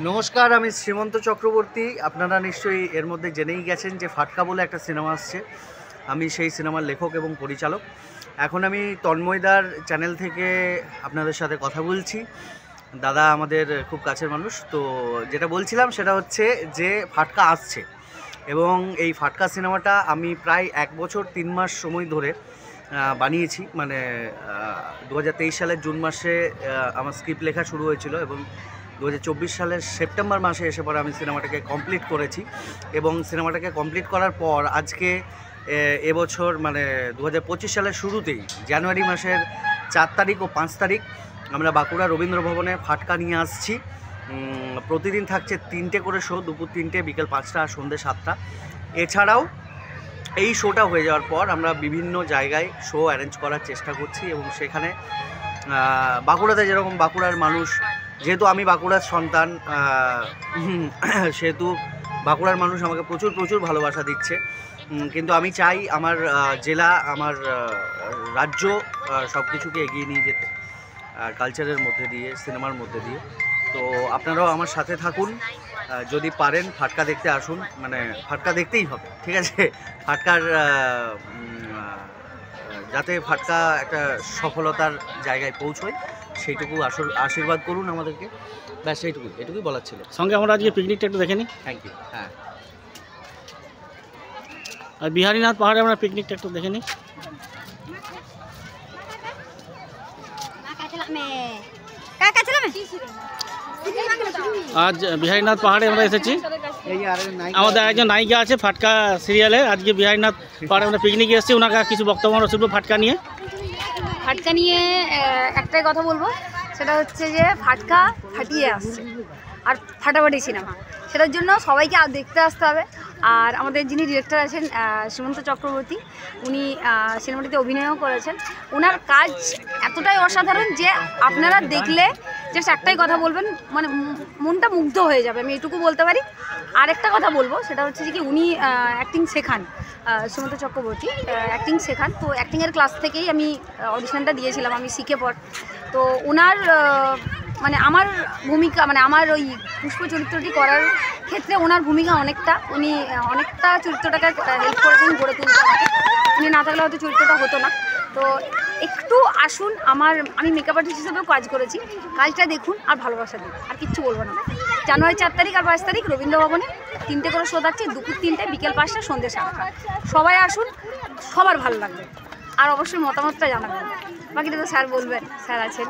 নমস্কার, আমি শ্রীমন্ত চক্রবর্তী। আপনারা নিশ্চয়ই এর মধ্যে জেনেই গেছেন যে ফাটকা বলে একটা সিনেমা আসছে। আমি সেই সিনেমার লেখক এবং পরিচালক। এখন আমি তন্ময়দার চ্যানেল থেকে আপনাদের সাথে কথা বলছি। দাদা আমাদের খুব কাছের মানুষ। তো যেটা বলছিলাম সেটা হচ্ছে যে ফাটকা আসছে, এবং এই ফাটকা সিনেমাটা আমি প্রায় 1 বছর 3 মাস সময় ধরে বানিয়েছি। মানে 2023 সালের জুন মাসে আমার স্ক্রিপ্ট লেখা শুরু হয়েছিল, এবং 2024 সালের সেপ্টেম্বর মাসে এসে পরে আমি সিনেমাটাকে কমপ্লিট করেছি। এবং সিনেমাটাকে কমপ্লিট করার পর আজকে এবছর মানে 2025 সালের শুরুতেই জানুয়ারি মাসের 4 তারিখ ও 5 তারিখ আমরা বাঁকুড়া রবীন্দ্র ভবনে ফাটকা নিয়ে আসছি। প্রতিদিন থাকছে 3টে করে শো, দুপুর 3টে, বিকেল 5টা, সন্ধ্যে 7টা। এছাড়াও এই শোটা হয়ে যাওয়ার পর আমরা বিভিন্ন জায়গায় শো অ্যারেঞ্জ করার চেষ্টা করছি, এবং সেখানে বাঁকুড়াতে যেরকম বাঁকুড়ার মানুষ, যেহেতু আমি বাঁকুড়ার সন্তান, সেহেতু বাঁকুড়ার মানুষ আমাকে প্রচুর ভালোবাসা দিচ্ছে। কিন্তু আমি চাই আমার জেলা, আমার রাজ্য সব কিছুকে এগিয়ে নিয়ে যেতে, কালচারের মধ্যে দিয়ে, সিনেমার মধ্যে দিয়ে। তো আপনারাও আমার সাথে থাকুন, যদি পারেন ফাটকা দেখতে আসুন। মানে ফাটকা দেখতেই হবে, ঠিক আছে? ফাটকার যাতে ফাটকা একটা সফলতার জায়গায় পৌঁছয় সেইটুকু আশীর্বাদ করুন আমাদেরকে। ব্যাস এটুকুই বলার ছিল। সঙ্গে আমরা আজকে পিকনিকটা একটু দেখে নিই। Thank you. হ্যাঁ, আর বিহারীনাথ পাহাড়ে আমরা পিকনিকটা একটু দেখে নিই। আজ বিহারীনাথ পাহাড়ে আমরা এসেছি। আমাদের একজন নায়িকা আছে ফাটকা সিরিয়ালে। আজকে বিহারীনাথ পাহাড়ে আমরা পিকনিকে এসেছি। ওনাকে কিছু বক্তব্য আমরা শুনবো ফাটকা নিয়ে। একটাই কথা বলবো, সেটা হচ্ছে যে ফাটকা ফাটিয়ে আসছে, আর ফাটাফাটি সিনেমা, সেটার জন্য সবাইকে দেখতে আসতে হবে। আর আমাদের যিনি ডিরেক্টর আছেন শ্রীমন্ত চক্রবর্তী, উনি সিনেমাটিতে অভিনয়ও করেছেন। ওনার কাজ এতটাই অসাধারণ যে আপনারা দেখলে জাস্ট একটাই কথা বলবেন, মানে মনটা মুগ্ধ হয়ে যাবে, আমি এটুকু বলতে পারি। আর একটা কথা বলবো, সেটা হচ্ছে যে কি উনি অ্যাক্টিং শেখান, শ্রীমন্ত চক্রবর্তী অ্যাক্টিং শেখান। তো অ্যাক্টিংয়ের ক্লাস থেকেই আমি অডিশনটা দিয়েছিলাম, আমি শিখে পর। তো ওনার মানে আমার ভূমিকা, মানে আমার ওই পুষ্প চরিত্রটি করার ক্ষেত্রে ওনার ভূমিকা অনেকটা, উনি অনেকটা চরিত্রটাকে হেল্প করেছেন গড়ে তুলতে। উনি না থাকলে হয়তো চরিত্রটা হতো না। তো একটু আসুন, আমি মেকআপ আর্টিস্ট হিসেবেও কাজ করেছি, কাজটা দেখুন আর ভালোবাসা দিন, আর কিচ্ছু বলবো না। জানুয়ারি 4 তারিখ আর 5 তারিখ রবীন্দ্র ভবনে 3টে করে শো থাকছে, দুপুর 3টে, বিকেল 5টা, সন্ধ্যে 7টা। সবাই আসুন, সবার ভালো লাগবে। আর অবশ্যই মতামতটা জানাবেন। বাকিটা তো স্যার বলবেন, স্যার আছেন।